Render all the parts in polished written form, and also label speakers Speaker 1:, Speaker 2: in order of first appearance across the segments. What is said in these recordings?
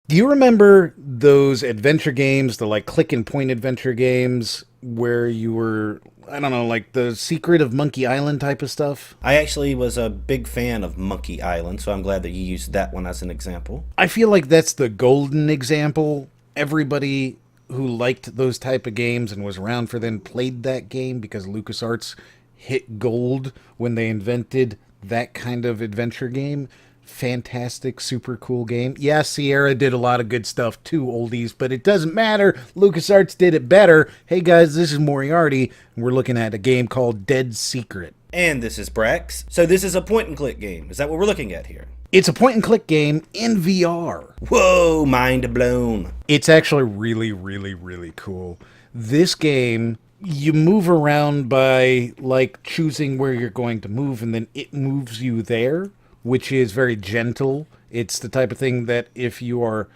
Speaker 1: Do you remember those adventure games, the like click and point adventure games where you were, I don't know, like the Secret of Monkey Island type of stuff?
Speaker 2: I actually was a big fan of Monkey Island, so I'm glad that you used that one as an example.
Speaker 1: I feel like that's the golden example. Everybody who liked those type of games and was around for them played that game because LucasArts hit gold when they invented that kind of adventure game. Fantastic, super cool game. Yeah, Sierra did a lot of good stuff too, oldies, but it doesn't matter. LucasArts did it better. Hey guys, this is Moriarty, and we're looking at a game called Dead Secret.
Speaker 2: And this is Brax. So this is a point and click game. Is that what we're looking at here?
Speaker 1: It's a point and click game in VR.
Speaker 2: Whoa, mind blown.
Speaker 1: It's actually really, really, really cool. This game, you move around by like choosing where you're going to move, and then it moves you there, which is very gentle. It's the type of thing that if you are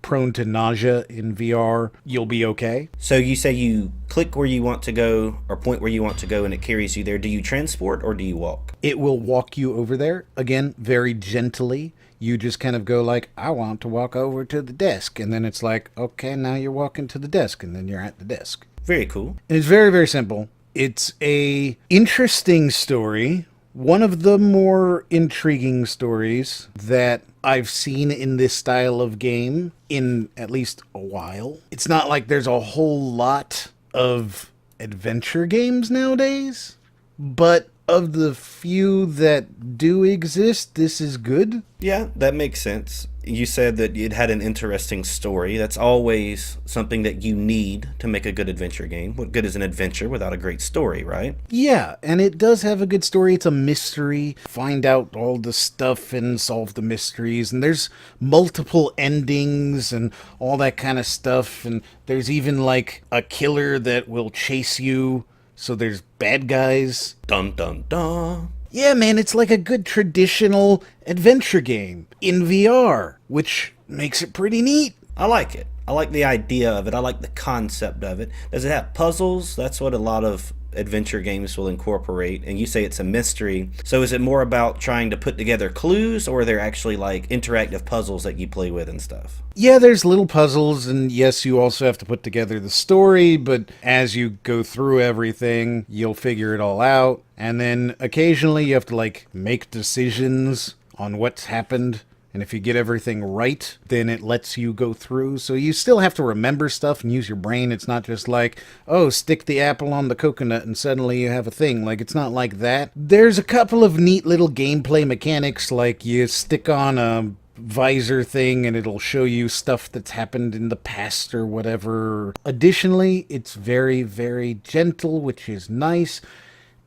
Speaker 1: prone to nausea in VR, you'll be okay.
Speaker 2: So you say you click where you want to go or point where you want to go and it carries you there. Do you transport or do you walk?
Speaker 1: It will walk you over there, again, very gently. You just kind of go like, I want to walk over to the desk. And then it's like, okay, now you're walking to the desk. And then you're at the desk.
Speaker 2: Very cool.
Speaker 1: And it's very, very simple. It's a interesting story. One of the more intriguing stories that I've seen in this style of game in at least a while. It's not like there's a whole lot of adventure games nowadays, but of the few that do exist, this is good.
Speaker 2: Yeah, that makes sense. You said that it had an interesting story. That's always something that you need to make a good adventure game. What good is an adventure without a great story, right?
Speaker 1: Yeah, and it does have a good story. It's a mystery. Find out all the stuff and solve the mysteries. And there's multiple endings and all that kind of stuff. And there's even like a killer that will chase you. So there's bad guys.
Speaker 2: Dun dun dun.
Speaker 1: Yeah, man, it's like a good traditional adventure game in VR, which makes it pretty neat.
Speaker 2: I like it. I like the idea of it. I like the concept of it. Does it have puzzles? That's what a lot of adventure games will incorporate. And you say it's a mystery. So is it more about trying to put together clues, or are there actually like interactive puzzles that you play with and stuff?
Speaker 1: Yeah, there's little puzzles, and yes, you also have to put together the story, but as you go through everything, you'll figure it all out. And then occasionally you have to like make decisions on what's happened. And if you get everything right, then it lets you go through. So you still have to remember stuff and use your brain. It's not just like, oh, stick the apple on the coconut and suddenly you have a thing. Like, it's not like that. There's a couple of neat little gameplay mechanics, like you stick on a visor thing and it'll show you stuff that's happened in the past or whatever. Additionally, it's very, very gentle, which is nice.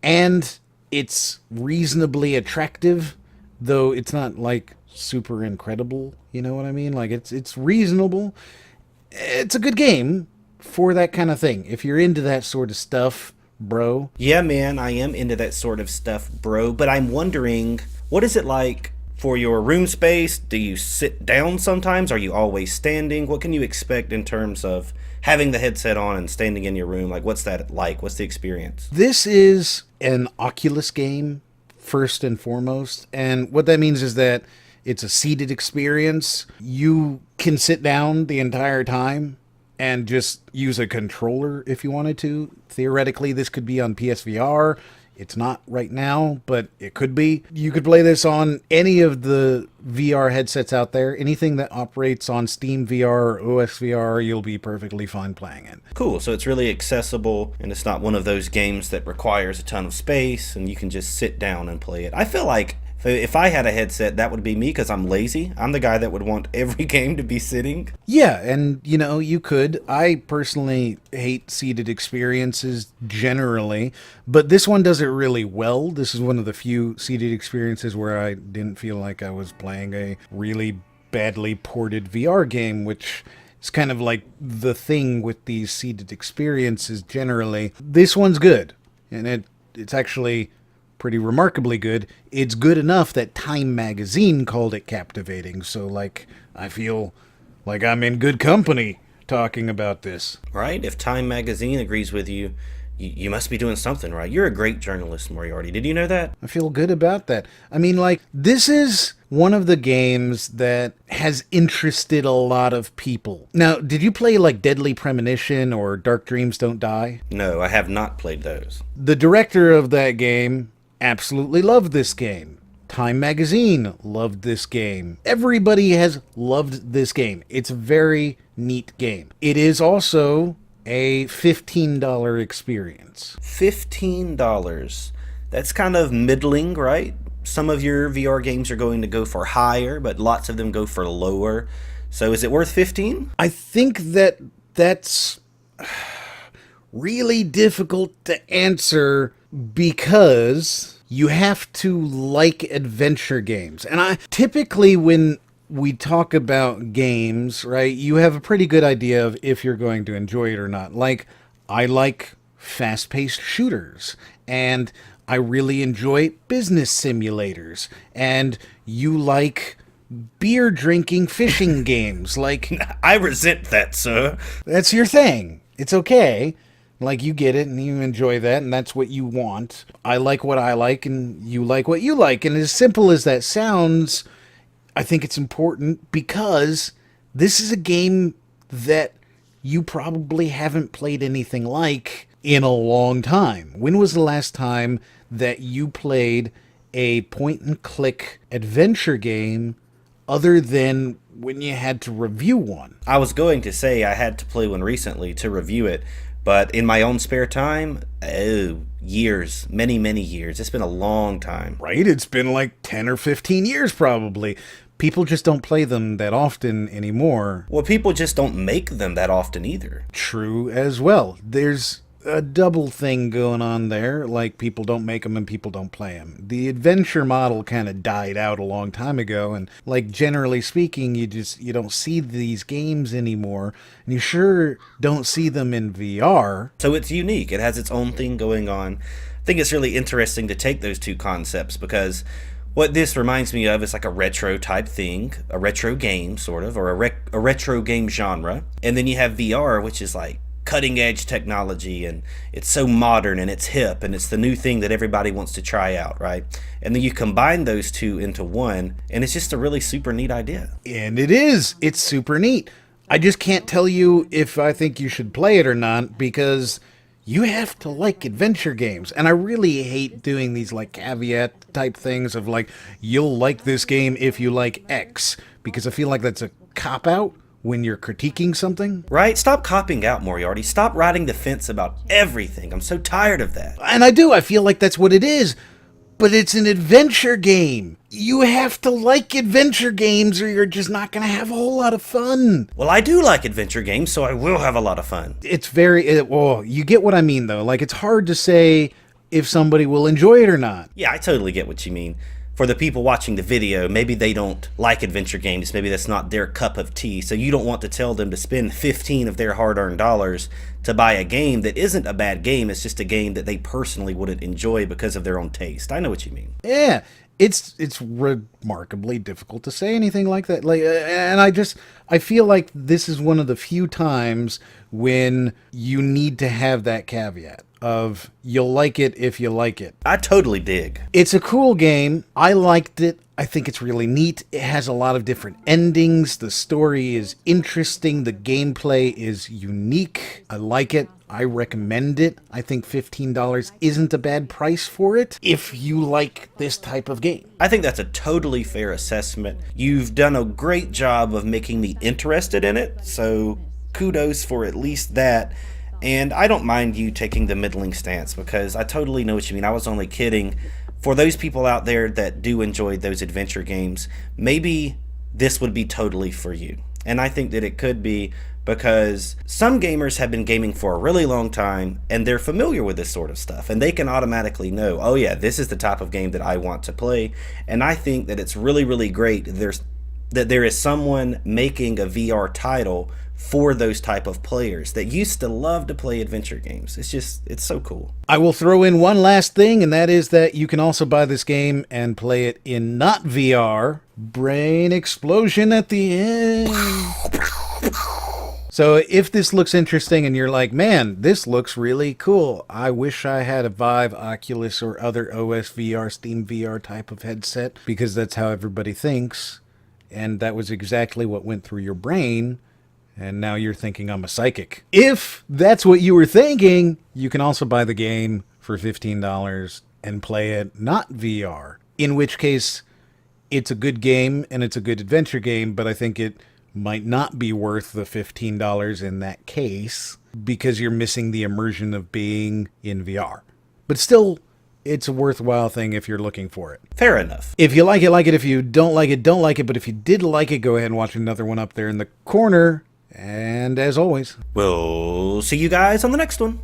Speaker 1: And it's reasonably attractive, though it's not like super incredible, you know what I mean? Like it's reasonable. It's a good game for that kind of thing. If you're into that sort of stuff, bro.
Speaker 2: Yeah, man, I am into that sort of stuff, bro. But I'm wondering, what is it like for your room space? Do you sit down sometimes? Are you always standing? What can you expect in terms of having the headset on and standing in your room? Like, what's that like? What's the experience?
Speaker 1: This is an Oculus game, first and foremost. And what that means is that it's a seated experience. You can sit down the entire time and just use a controller if you wanted to. Theoretically, this could be on PSVR. It's not right now, but it could be. You could play this on any of the VR headsets out there. Anything that operates on Steam VR or OS VR, you'll be perfectly fine playing it.
Speaker 2: Cool, so it's really accessible, and it's not one of those games that requires a ton of space, and you can just sit down and play it. I feel like if I had a headset, that would be me, because I'm lazy. I'm the guy that would want every game to be sitting.
Speaker 1: Yeah, and you know, you could. I personally hate seated experiences generally, but this one does it really well. This is one of the few seated experiences where I didn't feel like I was playing a really badly ported VR game, which is kind of like the thing with these seated experiences generally. This one's good, and it's actually pretty remarkably good. It's good enough that Time magazine called it captivating. So, like, I feel like I'm in good company talking about this.
Speaker 2: Right? If Time magazine agrees with you, you must be doing something right. You're a great journalist, Moriarty. Did you know that?
Speaker 1: I feel good about that. I mean, like, this is one of the games that has interested a lot of people. Now, did you play like Deadly Premonition or Dark Dreams Don't Die?
Speaker 2: No, I have not played those.
Speaker 1: The director of that game absolutely loved this game. Time Magazine loved this game. Everybody has loved this game. It's a very neat game. It is also a $15 experience.
Speaker 2: $15. That's kind of middling, right? Some of your VR games are going to go for higher, but lots of them go for lower. So is it worth 15?
Speaker 1: I think that's really difficult to answer because you have to like adventure games. And I typically, when we talk about games, right, you have a pretty good idea of if you're going to enjoy it or not. Like, I like fast-paced shooters, and I really enjoy business simulators, and you like beer drinking fishing games. Like,
Speaker 2: I resent that, sir.
Speaker 1: that's your thing. It's okay. Like, you get it and you enjoy that, and that's what you want. I like what I like, and you like what you like. And as simple as that sounds, I think it's important because this is a game that you probably haven't played anything like in a long time. When was the last time that you played a point-and-click adventure game other than when you had to review one?
Speaker 2: I was going to say I had to play one recently to review it, but in my own spare time, years, many, many years. It's been a long time.
Speaker 1: Right? It's been like 10 or 15 years probably. People just don't play them that often anymore.
Speaker 2: Well, people just don't make them that often either.
Speaker 1: True as well. There's a double thing going on there, like people don't make them and people don't play them. The adventure model kind of died out a long time ago, and like generally speaking, you don't see these games anymore, and you sure don't see them in VR.
Speaker 2: So it's unique. It has its own thing going on. I think it's really interesting to take those two concepts because what this reminds me of is like a retro type thing, a retro game sort of, or a retro game genre. And then you have VR, which is like cutting edge technology, and it's so modern and it's hip and it's the new thing that everybody wants to try out, right? And then you combine those two into one, and it's just a really super neat idea.
Speaker 1: And it is. It's super neat. I just can't tell you if I think you should play it or not because you have to like adventure games. And I really hate doing these like caveat type things of like, you'll like this game if you like X, because I feel like that's a cop-out when you're critiquing something.
Speaker 2: Right? Stop copping out, Moriarty. Stop riding the fence about everything. I'm so tired of that.
Speaker 1: And I do. I feel like that's what it is. But it's an adventure game. You have to like adventure games or you're just not going to have a whole lot of fun.
Speaker 2: Well, I do like adventure games, so I will have a lot of fun.
Speaker 1: It's very... well, you get what I mean, though. Like, it's hard to say if somebody will enjoy it or not.
Speaker 2: Yeah, I totally get what you mean. For the people watching the video, maybe they don't like adventure games. Maybe that's not their cup of tea. So you don't want to tell them to spend 15 of their hard-earned dollars to buy a game that isn't a bad game. It's just a game that they personally wouldn't enjoy because of their own taste. I know what you mean.
Speaker 1: Yeah, it's remarkably difficult to say anything like that. Like, and I feel like this is one of the few times when you need to have that caveat of you'll like it if you like it.
Speaker 2: I totally dig.
Speaker 1: It's a cool game. I liked it. I think it's really neat. It has a lot of different endings. The story is interesting. The gameplay is unique. I like it. I recommend it. I think $15 isn't a bad price for it if you like this type of game.
Speaker 2: I think that's a totally fair assessment. You've done a great job of making me interested in it, so kudos for at least that. And I don't mind you taking the middling stance because I totally know what you mean. I was only kidding. For those people out there that do enjoy those adventure games, maybe this would be totally for you. And I think that it could be because some gamers have been gaming for a really long time and they're familiar with this sort of stuff. And they can automatically know, oh yeah, this is the type of game that I want to play. And I think that it's really, really great that there is someone making a VR title for those type of players that used to love to play adventure games. It's so cool.
Speaker 1: I will throw in one last thing, and that is that you can also buy this game and play it in not VR. Brain explosion at the end. So if this looks interesting and you're like, man, this looks really cool, I wish I had a Vive, Oculus, or other OS VR, Steam VR type of headset, because that's how everybody thinks, and that was exactly what went through your brain, and now you're thinking I'm a psychic. If that's what you were thinking, you can also buy the game for $15 and play it not VR, in which case it's a good game and it's a good adventure game, but I think it might not be worth the $15 in that case because you're missing the immersion of being in VR. But still, it's a worthwhile thing if you're looking for it.
Speaker 2: Fair enough.
Speaker 1: If you like it, like it. If you don't like it, don't like it. But if you did like it, go ahead and watch another one up there in the corner. And as always,
Speaker 2: We'll see you guys on the next one.